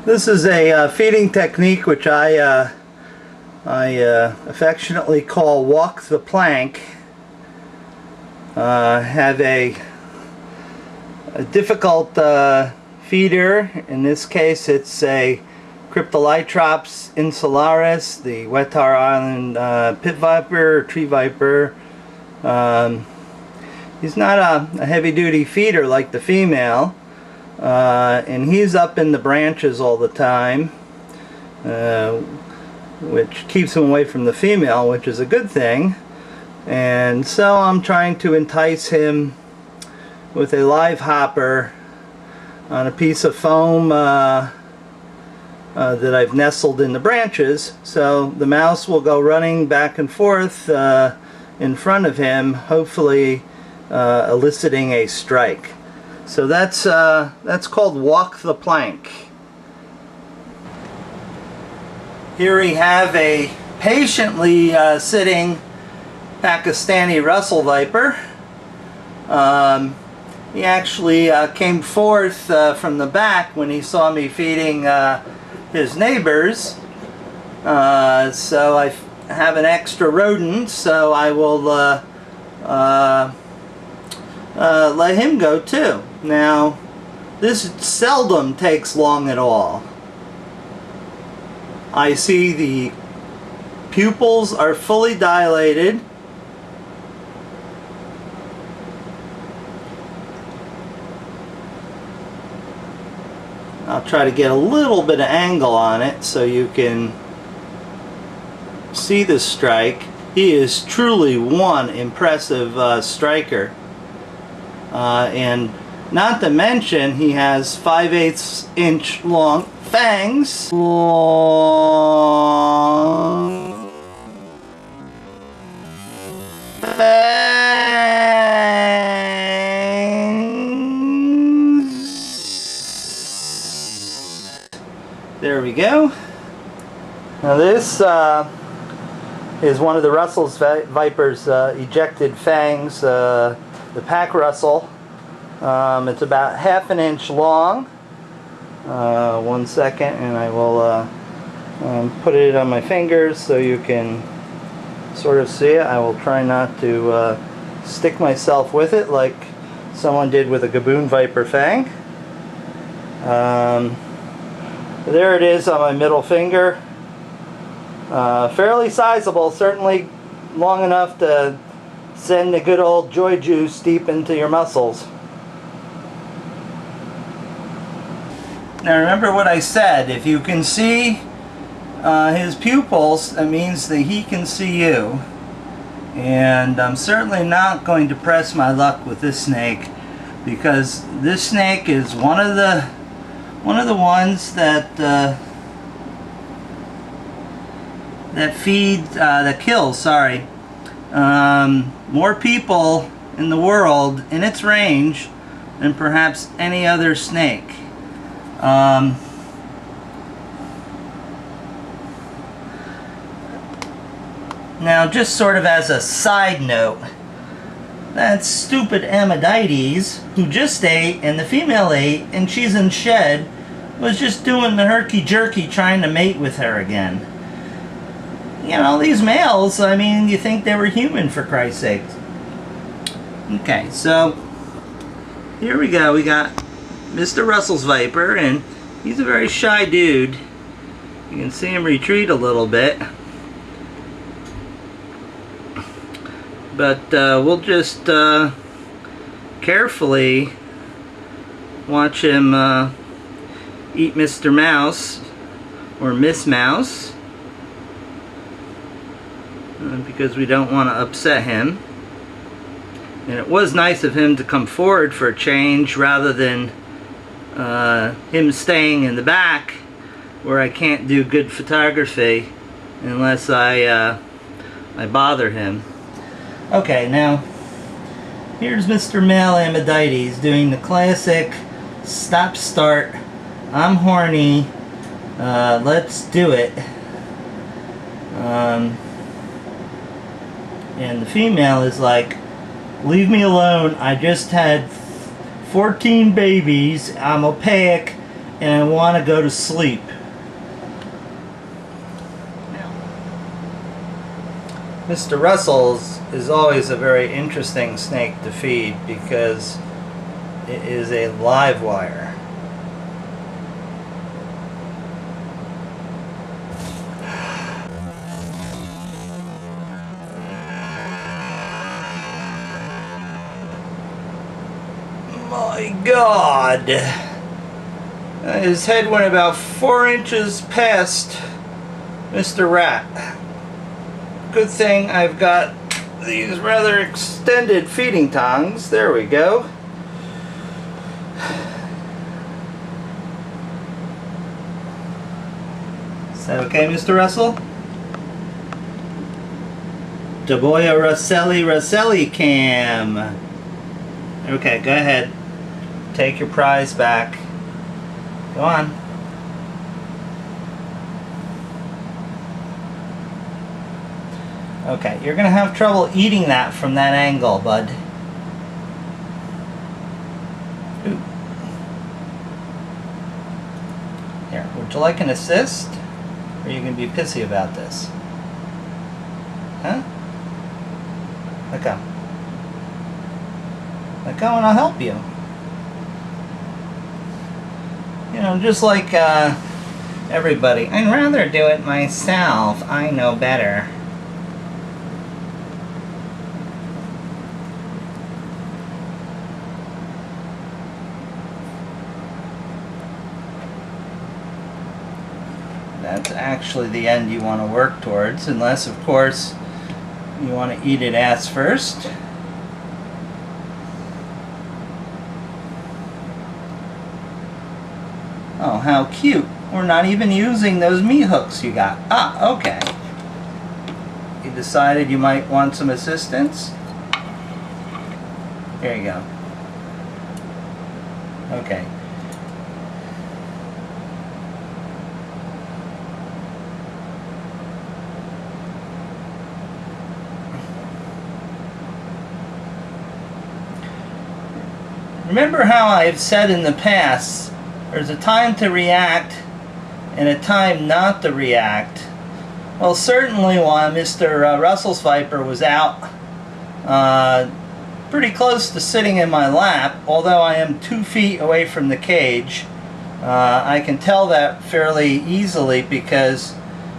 This is a feeding technique which I affectionately call walk the plank. Have a difficult feeder. In this case it's a Cryptolytrops insularis, the wet tar island pit viper or tree viper. He's not a heavy-duty feeder like the female, and he's up in the branches all the time, which keeps him away from the female, which is a good thing. And so I'm trying to entice him with a live hopper on a piece of foam that I've nestled in the branches, so the mouse will go running back and forth in front of him, hopefully eliciting a strike. So that's called walk the plank. Here we have a patiently sitting Pakistani Russell viper. He actually came forth from the back when he saw me feeding his neighbors. So I have an extra rodent, so I will let him go too. Now, this seldom takes long at all. I see the pupils are fully dilated. I'll try to get a little bit of angle on it so you can see the strike. He is truly one impressive striker. And not to mention, he has 5/8 inch long fangs. Long fangs. There we go. Now this is one of the Russell's viper's ejected fangs, the Pak Russell. It's about 1/2 inch long. 1 second, and I will put it on my fingers so you can sort of see it. I will try not to stick myself with it like someone did with a Gaboon viper fang. There it is on my middle finger. Fairly sizable, certainly long enough to send the good old joy juice deep into your muscles. Now remember what I said, if you can see his pupils, that means that he can see you. And I'm certainly not going to press my luck with this snake, because this snake is one of the ones that kills more people in the world in its range than perhaps any other snake. Now, just sort of as a side note, that stupid Amidites, who just ate and the female ate and she's in shed, was just doing the herky-jerky trying to mate with her again. You know, these males, I mean, you think they were human, for Christ's sake. Okay, so here we go. We got Mr. Russell's viper, and he's a very shy dude. You can see him retreat a little bit. But we'll just carefully watch him eat Mr. Mouse, or Miss Mouse, because we don't want to upset him. And it was nice of him to come forward for a change rather than him staying in the back where I can't do good photography unless I bother him. Okay, now here's Mr. Male Amidites doing the classic stop start. I'm horny, let's do it. And the female is like, leave me alone, I just had 14 babies, I'm opaque, and I want to go to sleep. Mr. Russell's is always a very interesting snake to feed because it is a live wire. My God! His head went about 4 inches past Mr. Rat. Good thing I've got these rather extended feeding tongs. There we go. Is that okay, Mr. Russell? Daboya Russelli cam. Okay, go ahead. Take your prize back. Go on. Okay, you're gonna have trouble eating that from that angle, bud. Ooh. Here, would you like an assist? Or are you gonna be pissy about this? Huh? Let go. Let go and I'll help you. You know, just like everybody. I'd rather do it myself. I know better. That's actually the end you want to work towards, unless, of course, you want to eat it ass first. Oh, how cute. We're not even using those meat hooks you got. Ah, okay. You decided you might want some assistance? Here you go. Okay. Remember how I've said in the past, there's a time to react and a time not to react. Well, certainly while Mr. Russell's Viper was out pretty close to sitting in my lap, although I am 2 feet away from the cage, I can tell that fairly easily because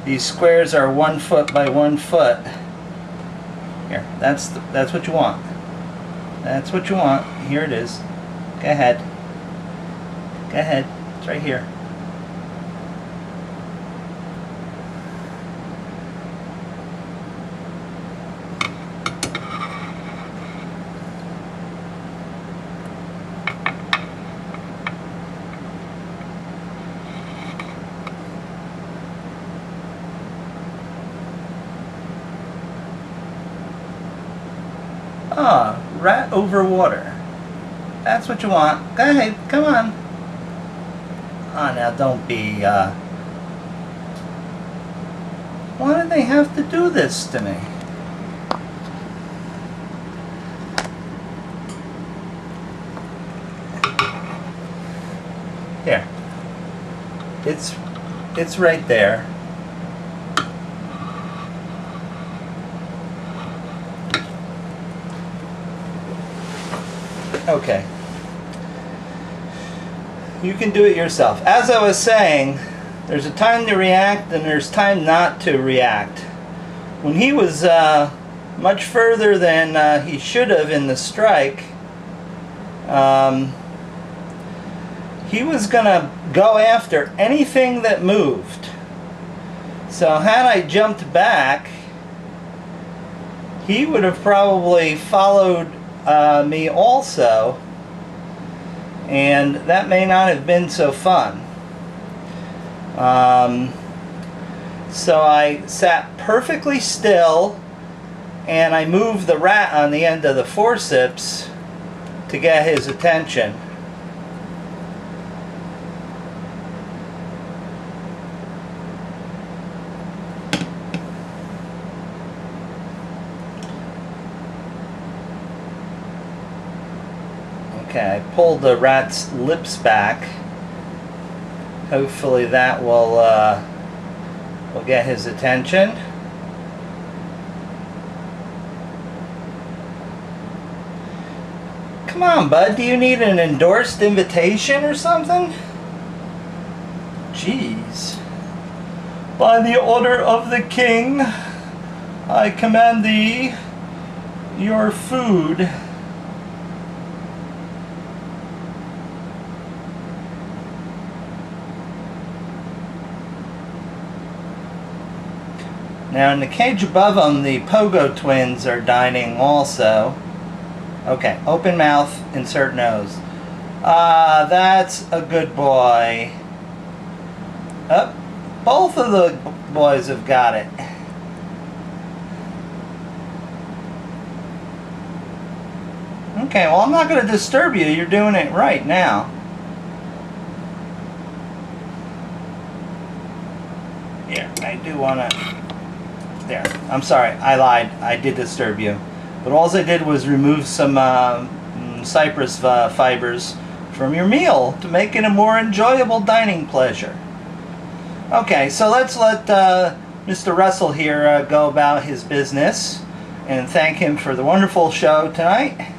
these squares are 1 foot by 1 foot. Here, that's what you want. That's what you want. Here it is. Go ahead. Go ahead. It's right here. Ah, rat over water. That's what you want. Go ahead, come on. Oh, now don't be, why do they have to do this to me? Here. It's right there. Okay. You can do it yourself. As I was saying, there's a time to react and there's time not to react. When he was much further than he should have in the strike, he was gonna go after anything that moved. So had I jumped back, he would have probably followed me also, and that may not have been so fun. So I sat perfectly still and I moved the rat on the end of the forceps to get his attention. Okay, I pulled the rat's lips back Hopefully that will get his attention. Come on, bud. Do you need an endorsed invitation or something? Jeez. By the order of the king, I command thee your food. Now in the cage above them, the Pogo twins are dining also. Okay, open mouth, insert nose. That's a good boy. Oh, both of the boys have got it. Okay, well, I'm not going to disturb you. You're doing it right now. Here, I do want to... There. I'm sorry. I lied. I did disturb you. But all I did was remove some cypress fibers from your meal to make it a more enjoyable dining pleasure. Okay, so let's let Mr. Russell here go about his business and thank him for the wonderful show tonight.